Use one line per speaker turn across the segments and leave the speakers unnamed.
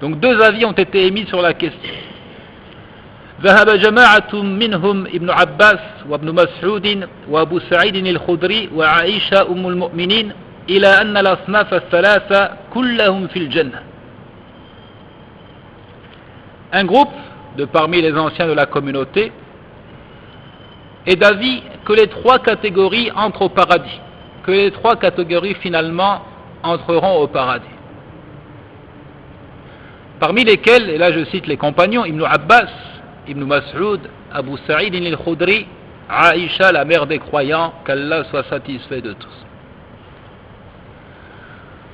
Donc deux avis ont été émis sur la question. ذهب جماعة منهم ابن عباس وابن مسعود وابو سعيد الخدري وعائشة أم المؤمنين إلى أن الأصناف الثلاثة كلهم في الجنة. Un groupe de parmi les anciens de la communauté est d'avis que les trois catégories entrent au paradis, que les trois catégories finalement entreront au paradis. Parmi lesquels, et là je cite les compagnons, Ibn Abbas, Ibn Mas'ud, Abu Sa'id al-Khudri, Aïcha, la mère des croyants, qu'Allah soit satisfait de tous.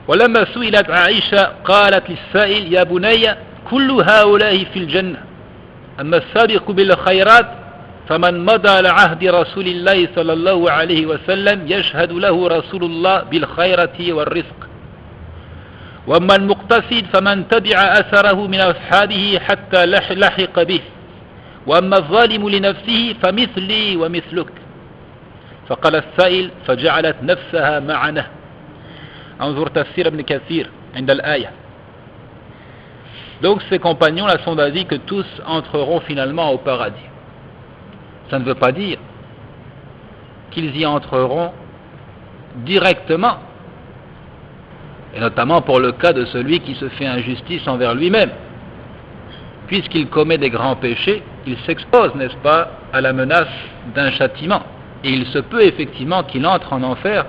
ولما سئلت عائشة قالت للسائل يا بني كل هؤلاء في الجنة أما السابق بالخيرات فمن مضى لعهد رسول الله صلى الله عليه وسلم يشهد له رسول الله بالخيرة والرزق وأما المقتصد فمن تبع أثره من أصحابه حتى لحق به وأما الظالم لنفسه فمثلي ومثلك فقال السائل فجعلت نفسها معنا انظر تفسير ابن كثير عند الآية. Donc ces compagnons là sont d'avis que tous entreront finalement au paradis. Ça ne veut pas dire qu'ils y entreront directement, et notamment pour le cas de celui qui se fait injustice envers lui-même. Puisqu'il commet des grands péchés, il s'expose, n'est-ce pas, à la menace d'un châtiment. Et il se peut effectivement qu'il entre en enfer,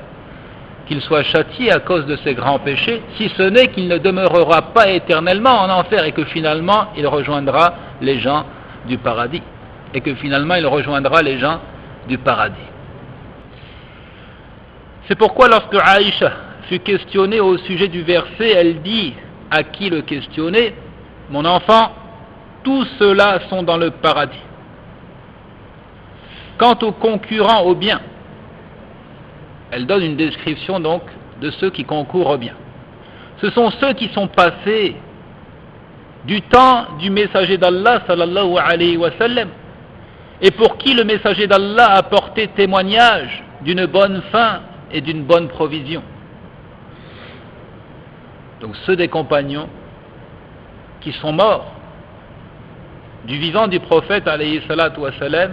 qu'il soit châtié à cause de ses grands péchés, si ce n'est qu'il ne demeurera pas éternellement en enfer et que finalement il rejoindra les gens du paradis. Et que finalement il rejoindra les gens du paradis. C'est pourquoi lorsque Aïcha fut questionnée au sujet du verset, elle dit à qui le questionnait, mon enfant, tous ceux-là sont dans le paradis. Quant aux concurrents au bien, elle donne une description donc de ceux qui concourent au bien. Ce sont ceux qui sont passés du temps du messager d'Allah sallallahu alayhi wa sallam et pour qui le messager d'Allah a porté témoignage d'une bonne fin et d'une bonne provision. Donc ceux des compagnons qui sont morts du vivant du prophète alayhi salatu wa salam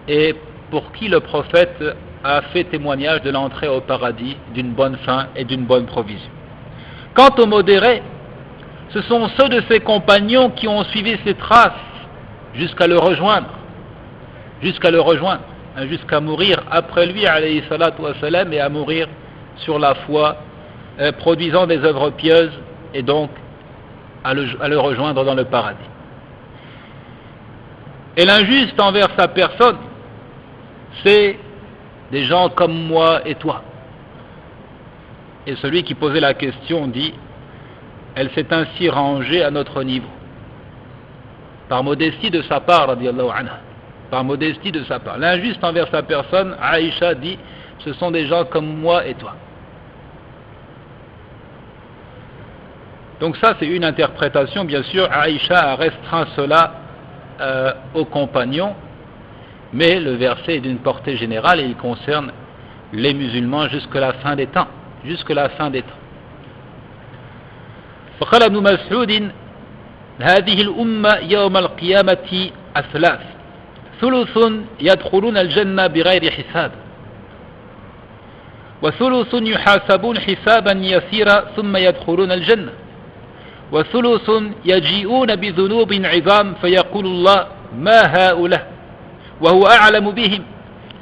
et pour qui le prophète a fait témoignage de l'entrée au paradis, d'une bonne fin et d'une bonne provision. Quant aux modérés, ce sont ceux de ses compagnons qui ont suivi ses traces jusqu'à le rejoindre, jusqu'à mourir après lui alayhi salatu wa salam et à mourir sur la foi, produisant des œuvres pieuses et donc à le rejoindre dans le paradis. Et l'injuste envers sa personne, c'est des gens comme moi et toi. Et celui qui posait la question dit, elle s'est ainsi rangée à notre niveau. Par modestie de sa part, radiyallahu anha. Par modestie de sa part. L'injuste envers sa personne, Aïcha dit, ce sont des gens comme moi et toi. Donc ça c'est une interprétation, bien sûr, Aïcha a restreint cela aux compagnons, mais le verset est d'une portée générale et il concerne les musulmans jusqu'à la fin des temps. Jusqu'à la fin des temps. فقال ابن مسعود هذه الأمة يوم القيامة أثلاث ثلث يدخلون الجنة بغير حساب وثلث يحاسبون حسابا يسيرا ثم يدخلون الجنة وثلث يجيئون بذنوب عظام فيقول الله ما هؤلاء وهو أعلم بهم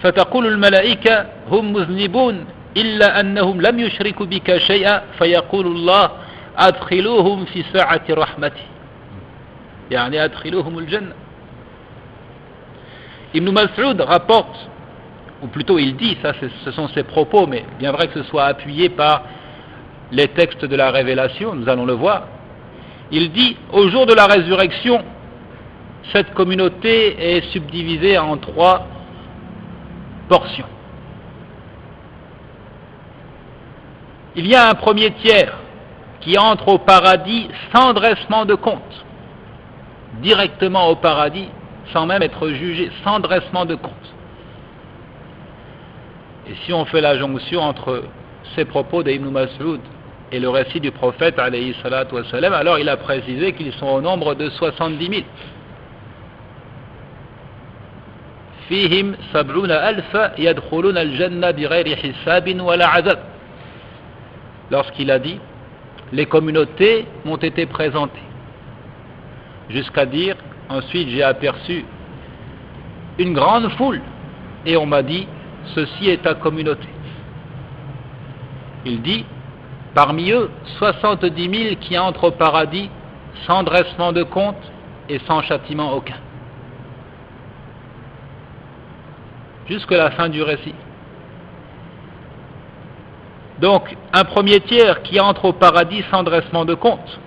فتقول الملائكة هم مذنبون إلا أنهم لم يشركوا بك شيئا فيقول الله أدخلوهم في ساعة رحمتي يعني أدخلوهم الجنة. Ibn Mas'ud rapporte, ou plutôt il dit, ça ce sont ses propos, mais bien vrai que ce soit appuyé par les textes de la révélation, nous allons le voir. Il dit, au jour de la résurrection, cette communauté est subdivisée en 3 portions. Il y a un premier tiers qui entre au paradis sans dressement de compte, directement au paradis, sans même être jugé, sans dressement de compte. Et si on fait la jonction entre ces propos d'Ibn Mas'ud et le récit du prophète alayhi salatu wassalam, alors il a précisé qu'ils sont au nombre de 70 000. فيهم 70,000 يدخلون الجنة بغير حساب ولا عذاب. Lorsqu'il a dit, les communautés m'ont été présentées, jusqu'à dire, ensuite j'ai aperçu une grande foule et on m'a dit, ceci est ta communauté. Il dit, parmi eux 70 000 qui entrent au paradis sans dressement de compte et sans châtiment aucun, jusqu'à la fin du récit. Donc un premier tiers qui entre au paradis sans dressement de compte,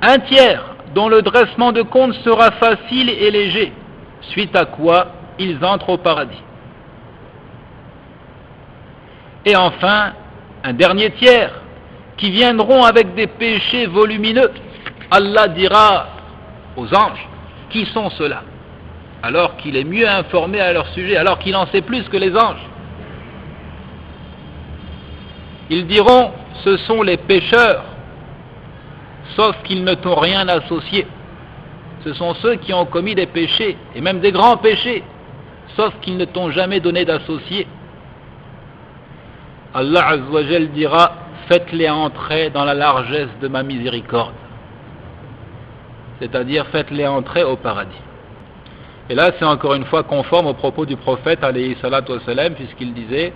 un tiers dont le dressement de compte sera facile et léger, suite à quoi ils entrent au paradis. Et enfin, un dernier tiers qui viendront avec des péchés volumineux. Allah dira aux anges, qui sont ceux-là? Alors qu'il est mieux informé à leur sujet, alors qu'il en sait plus que les anges. Ils diront, ce sont les pécheurs, sauf qu'ils ne t'ont rien associé. Ce sont ceux qui ont commis des péchés, et même des grands péchés, sauf qu'ils ne t'ont jamais donné d'associé. Allah Azza wa Jal dira, faites-les entrer dans la largesse de ma miséricorde. C'est-à-dire, faites-les entrer au paradis. Et là, c'est encore une fois conforme au propos du prophète, alayhi salatu wassalam, puisqu'il disait,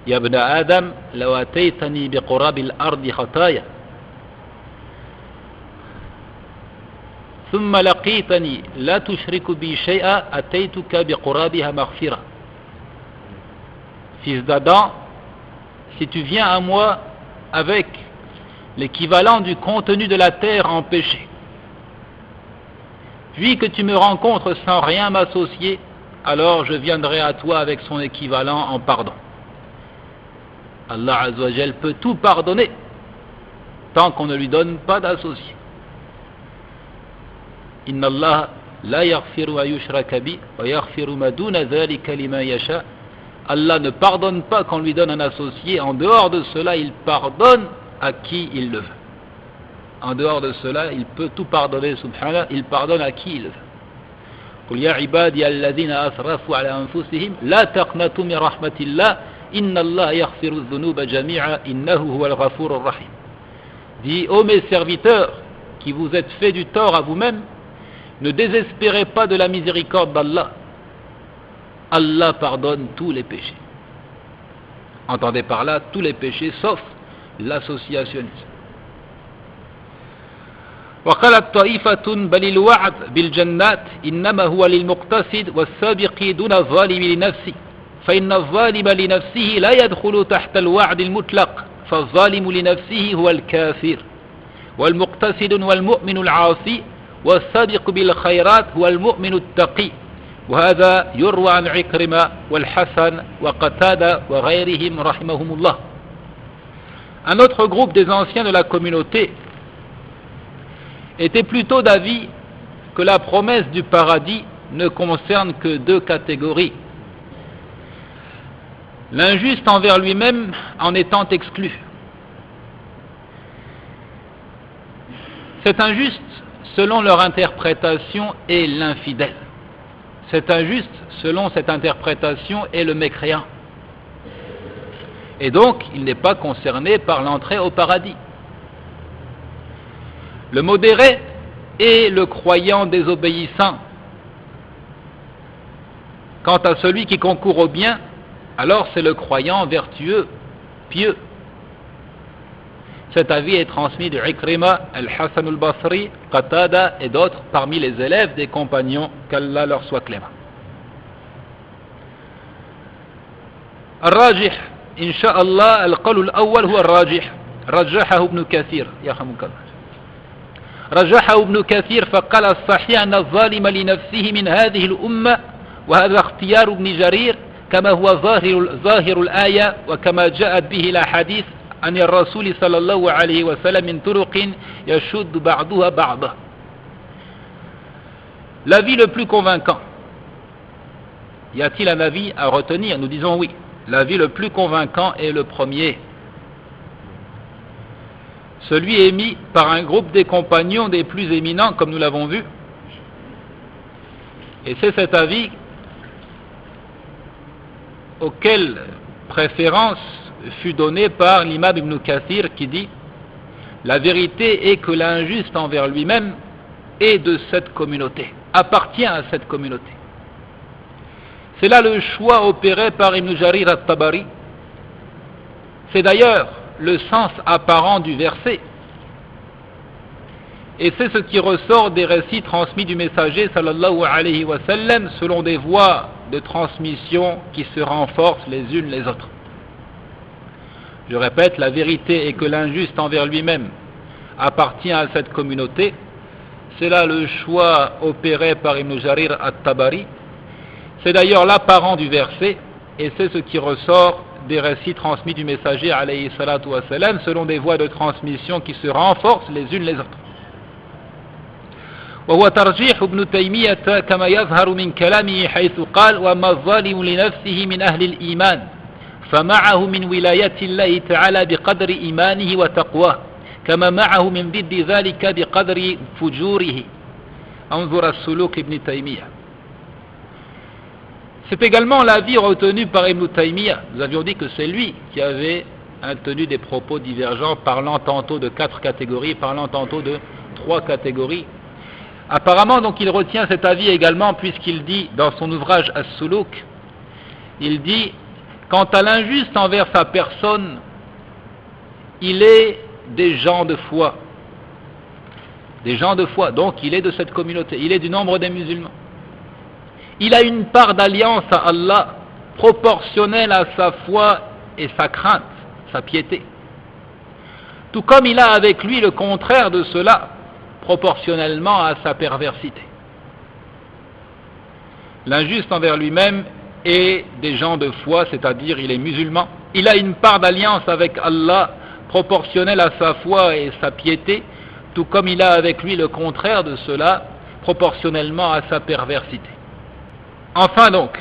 Ya ibn Adam, law ataytani biqurab al-ardi khataya, thumma laqitani la tushriku bi shay'a ataytuka biqurabiha maghfira. Fils d'Adam, si tu viens à moi avec l'équivalent du contenu de la terre en péché, puis que tu me rencontres sans rien m'associer, alors je viendrai à toi avec son équivalent en pardon. Allah Azza wa Jal peut tout pardonner tant qu'on ne lui donne pas d'associé. Inna Allah la yaghfiru wa yushraka bi wa yaghfiru ma duna dhalika liman yasha. Allah ne pardonne pas qu'on lui donne un associé. En dehors de cela, il pardonne à qui il le veut. En dehors de cela, il peut tout pardonner, subhanallah, il pardonne à qui il veut. قل يا عبادي الذين أسرفوا على أنفسهم لا تقنطوا من رحمة الله إن الله يغفر الذنوب جميعا إنه هو الغفور الرحيم. Dis, ô mes serviteurs, qui vous êtes fait du tort à vous-même, ne désespérez pas de la miséricorde d'Allah. Allah pardonne tous les péchés. Entendez par là tous les péchés sauf l'associationnisme. وقالت طائفة بل الوعد بالجنات إنما هو للمقتصد والسابق دون الظالم لنفسه فإن الظالم لنفسه لا يدخل تحت الوعد المطلق فالظالم لنفسه هو الكافر والمقتصد والمؤمن العاصي والسابق بالخيرات هو المؤمن التقي وهذا يروى عن عكرمة والحسن وقتادة وغيرهم رحمهم الله. Un autre groupe des anciens de la communauté était plutôt d'avis que la promesse du paradis ne concerne que deux catégories. L'injuste envers lui-même en étant exclu. Cet injuste, selon leur interprétation, est l'infidèle. Cet injuste, selon cette interprétation, est le mécréant. Et donc, il n'est pas concerné par l'entrée au paradis. Le modéré est le croyant désobéissant. Quant à celui qui concourt au bien, alors c'est le croyant vertueux, pieux. Cet avis est transmis de Ikrima, Al-Hassan al-Basri, Qatada et d'autres parmi les élèves des compagnons, qu'Allah leur soit clément. الراجح إن شاء الله القول الأول هو الراجح رجحه ابن كثير يرحمك الله رجحه ابن كثير فقال الصحيح أن الظالم لنفسه من هذه الأمة وهذا اختيار ابن جرير كما هو ظاهر الآية وكما جاءت به الأحاديث عن الرسول صلى الله عليه وسلم من طرق يشد بعضها بعضا. L'avis le plus convaincant. Y a-t-il un avis à retenir? Nous disons oui. l'avis le plus convaincant est le premier. Celui émis par un groupe des compagnons des plus éminents, comme nous l'avons vu. Et c'est cet avis auquel préférence fut donnée par l'imam Ibn Kathir qui dit « La vérité est que l'injuste envers lui-même est de cette communauté, appartient à cette communauté. » C'est là le choix opéré par Ibn Jarir al-Tabari. C'est d'ailleurs le sens apparent du verset. Et c'est ce qui ressort des récits transmis du messager sallallahu alayhi wa sallam selon des voies de transmission qui se renforcent les unes les autres. Je répète, la vérité est que l'injuste envers lui-même appartient à cette communauté. C'est là le choix opéré par Ibn Jarir al-Tabari. C'est d'ailleurs l'apparent du verset et c'est ce qui ressort des récits transmis du messager alayhi salatu wa salam selon des voies de transmission qui se renforcent les unes les autres. وهو ترجيح ابن تيمية كما يظهر من كلامه حيث قال وما الظالم لنفسه من أهل الإيمان فمعه من ولاية الله تعالى بقدر إيمانه وتقواه كما معه من ضد ذلك بقدر فجوره انظر السلوك ابن تيمية. C'est également l'avis retenu par Ibn Taymiyyah. Nous avions dit que c'est lui qui avait tenu des propos divergents, parlant tantôt de 4 catégories, parlant tantôt de 3 catégories. Apparemment, donc, il retient cet avis également, puisqu'il dit dans son ouvrage As-Suluk, il dit, quant à l'injuste envers sa personne, il est des gens de foi. Des gens de foi, donc il est de cette communauté, il est du nombre des musulmans. Il a une part d'alliance à Allah proportionnelle à sa foi et sa crainte, sa piété. Tout comme il a avec lui le contraire de cela, proportionnellement à sa perversité. L'injuste envers lui-même est des gens de foi, c'est-à-dire il est musulman. Il a une part d'alliance avec Allah proportionnelle à sa foi et sa piété, tout comme il a avec lui le contraire de cela, proportionnellement à sa perversité. Enfin donc,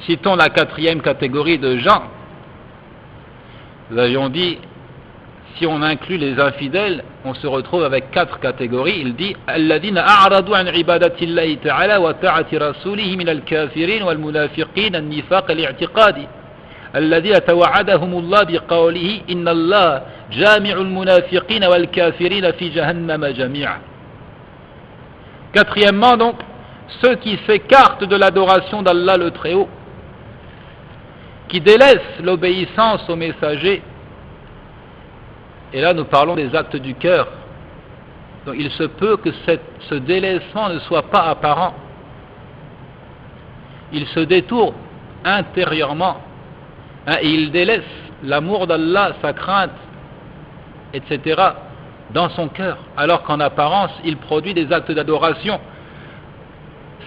citons la 4e catégorie de gens. Nous avions dit, si on inclut les infidèles, on se retrouve avec 4 catégories. Il dit الذين أعرضوا عن عبادة الله تعالى وطاعة رسوله من الكافرين والمنافقين النفاق الاعتقادي الذين توعدهم الله بقوله إن الله جامع المنافقين والكافرين في جهنم جميعا. Quatrièmement donc, ceux qui s'écartent de l'adoration d'Allah le Très-Haut, qui délaissent l'obéissance au messager. Et là nous parlons des actes du cœur. Donc il se peut que ce délaissement ne soit pas apparent. Il se détourne intérieurement, et il délaisse l'amour d'Allah, sa crainte, etc. dans son cœur, alors qu'en apparence il produit des actes d'adoration.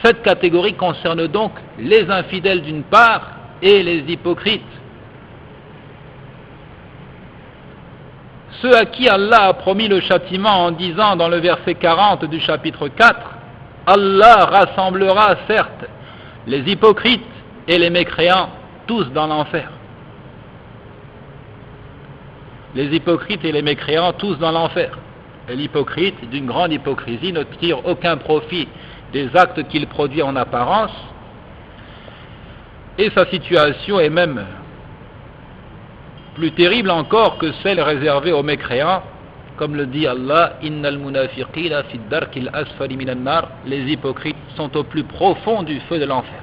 Cette catégorie concerne donc les infidèles d'une part et les hypocrites. Ceux à qui Allah a promis le châtiment en disant dans le verset 40 du chapitre 4, Allah rassemblera certes les hypocrites et les mécréants tous dans l'enfer. Les hypocrites et les mécréants tous dans l'enfer. Et l'hypocrite, d'une grande hypocrisie, ne tire aucun profit des actes qu'il produit en apparence, et sa situation est même plus terrible encore que celle réservée aux mécréants, comme le dit Allah, innal munafiqina fi ad-darkil asfali minan nar, les hypocrites sont au plus profond du feu de l'enfer.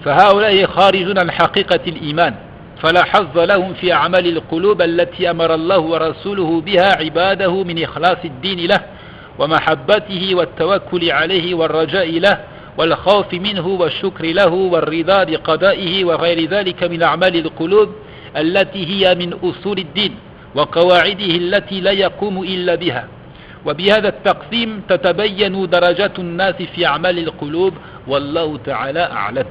فهؤلاء خارجون عن حقيقة الإيمان فلا حظ لهم في أعمال القلوب التي أمر الله ورسوله بها عباده من إخلاص الدين له ومحبته والتوكل عليه والرجاء له والخوف منه والشكر له والرضا بقضائه وغير ذلك من أعمال القلوب التي هي من أصول الدين وقواعده التي لا يقوم إلا بها. وبهذا التقسيم تتبين درجات الناس في أعمال القلوب والله تعالى أعلم.